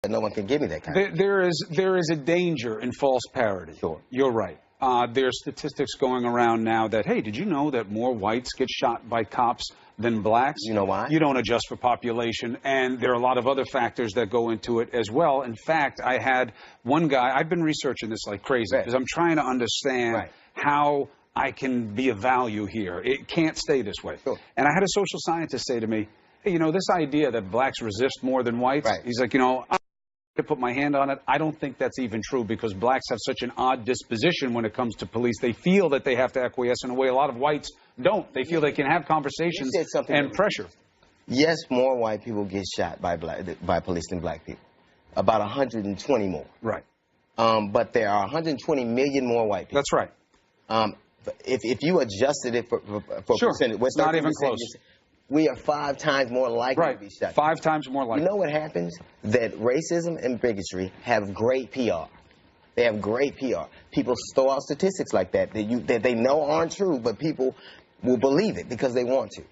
No one can give me that kind of. There is a danger in false parity. Sure. You're right. There's statistics going around now that, hey, did you know that more whites get shot by cops than blacks? You know why? You don't adjust for population, and there are a lot of other factors that go into it as well. In fact, I had one guy, I've been researching this like crazy because I'm trying to understand how I can be of value here. It can't stay this way. Sure. And I had a social scientist say to me, hey, you know, this idea that blacks resist more than whites, he's like, you know, to put my hand on it, I don't think that's even true because blacks have such an odd disposition when it comes to police. They feel that they have to acquiesce in a way a lot of whites don't. They feel they can have conversations and pressure. Yes, more white people get shot by police than black people. About 120 more. Right. But there are 120 million more white people. That's right. If you adjusted it for percentage, it's not even close. We are 5 times more likely to be shot. 5 times more likely. You know what happens? That racism and bigotry have great PR. They have great PR. People throw out statistics like that that they know aren't true, but people will believe it because they want to.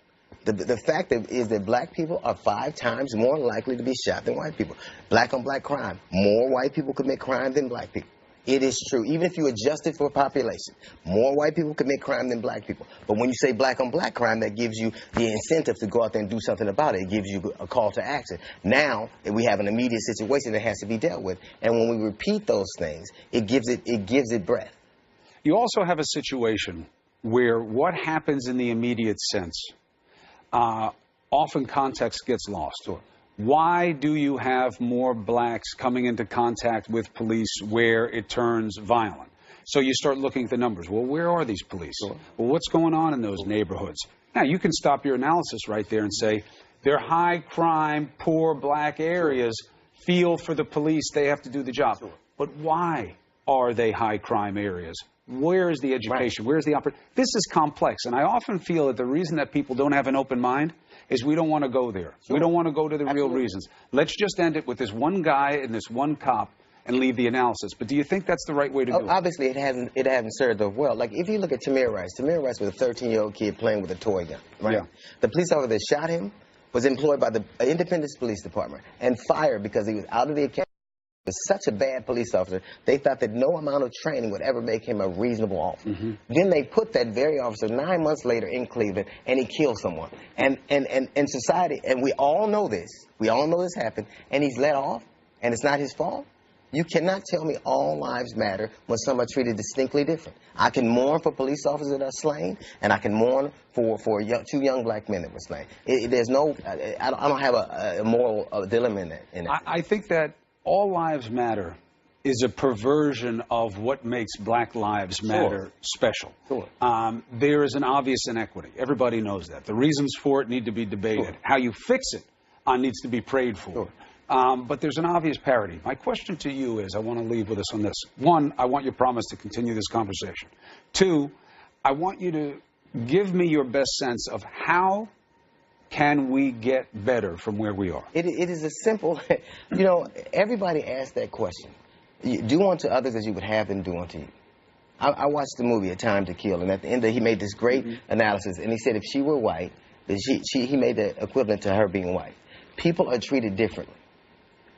The fact is that black people are 5 times more likely to be shot than white people. Black on black crime. More white people commit crime than black people. It is true. Even if you adjust it for population, more white people commit crime than black people. But when you say black on black crime, that gives you the incentive to go out there and do something about it. It gives you a call to action. Now we have an immediate situation that has to be dealt with. And when we repeat those things, it gives it breath. You also have a situation where what happens in the immediate sense, often context gets lost. Sure. Why do you have more blacks coming into contact with police where it turns violent? So you start looking at the numbers. Well, where are these police? Sure. Well, what's going on in those neighborhoods? Now, you can stop your analysis right there and say, they're high crime, poor black areas. Feel for the police. They have to do the job. Sure. But why are they high crime areas? Where is the education? Where's the opportunity? This is complex. And I often feel that the reason that people don't have an open mind is we don't want to go there. Sure. We don't want to go to the real reasons. Let's just end it with this one guy and this one cop and leave the analysis. But do you think that's the right way to do it? Obviously, it hasn't served us well. Like, if you look at Tamir Rice was a 13-year-old kid playing with a toy gun, right? Yeah. The police officer that shot him was employed by the Independence Police Department and fired because he was out of the academy. Was such a bad police officer, they thought that no amount of training would ever make him a reasonable officer. Then they put that very officer 9 months later in Cleveland, and he killed someone. And society, and we all know this happened, and he's let off, and it's not his fault. You cannot tell me all lives matter when some are treated distinctly different. I can mourn for police officers that are slain, and I can mourn for 2 young black men that were slain. There's no, I don't have a moral dilemma in that. I think that all lives matter is a perversion of what makes Black Lives Matter special. Sure. There is an obvious inequity. Everybody knows that. The reasons for it need to be debated. Sure. How you fix it needs to be prayed for. Sure. But there's an obvious parity. My question to you is, I want to leave with us on this. 1, I want your promise to continue this conversation. 2, I want you to give me your best sense of how can we get better from where we are? It is a simple, you know, everybody asks that question. Do unto others as you would have them do unto you. I watched the movie A Time to Kill, and at the end he made this great analysis, and he said if she were white, he made the equivalent to her being white. People are treated differently.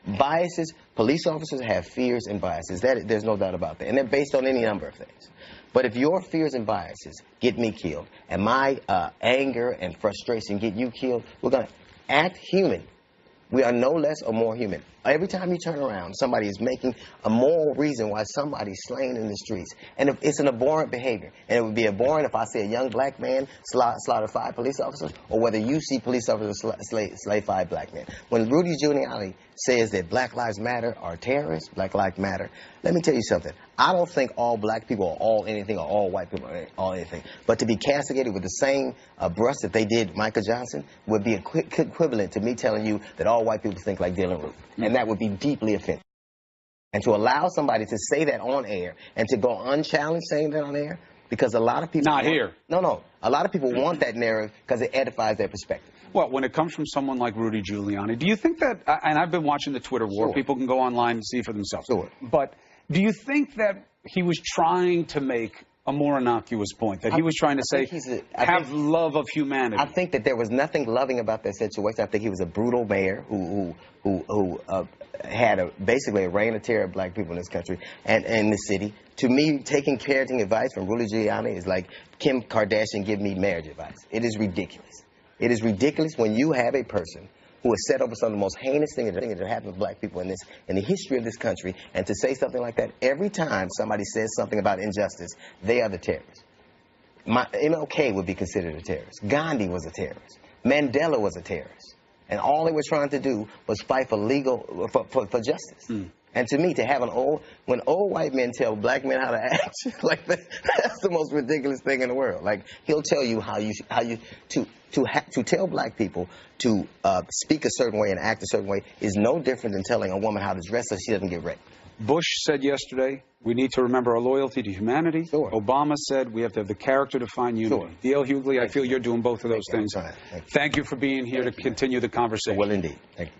Biases, police officers have fears and biases. There's no doubt about that, and they're based on any number of things. But if your fears and biases get me killed, and my anger and frustration get you killed, we're going to act human. We are no less or more human. Every time you turn around, somebody is making a moral reason why somebody's slain in the streets. And if it's an abhorrent behavior. And it would be abhorrent if I see a young black man slaughter 5 police officers, or whether you see police officers slay 5 black men. When Rudy Giuliani says that Black Lives Matter are terrorists, Black Lives Matter, let me tell you something. I don't think all black people are all anything or all white people are all anything. But to be castigated with the same brush that they did Michael Johnson would be equivalent to me telling you that all white people think like Dylan Roof. And that would be deeply offensive. And to allow somebody to say that on air and to go unchallenged saying that on air, because a lot of people... Not here. No. A lot of people want that narrative because it edifies their perspective. Well, when it comes from someone like Rudy Giuliani, do you think that, and I've been watching the Twitter war, people can go online and see for themselves. Sure. But do you think that he was trying to make a more innocuous point, that he was trying to say, have love of humanity? I think that there was nothing loving about that situation. I think he was a brutal mayor who had basically a reign of terror of black people in this country and in this city. To me, taking parenting advice from Rudy Giuliani is like Kim Kardashian giving me marriage advice. It is ridiculous. It is ridiculous when you have a person who has set over some of the most heinous things that happened to black people in the history of this country, and to say something like that every time somebody says something about injustice, they are the terrorists. MLK would be considered a terrorist. Gandhi was a terrorist. Mandela was a terrorist. And all they were trying to do was fight for for justice. And to me, to have when old white men tell black men how to act, like that's the most ridiculous thing in the world. Like, he'll tell you to tell black people to speak a certain way and act a certain way is no different than telling a woman how to dress so she doesn't get raped. Bush said yesterday, we need to remember our loyalty to humanity. Sure. Obama said we have to have the character to find unity. Sure. D.L. Hughley, I feel you're doing both of those things. Thank you. Thank you for being here to continue the conversation. Well, indeed. Thank you.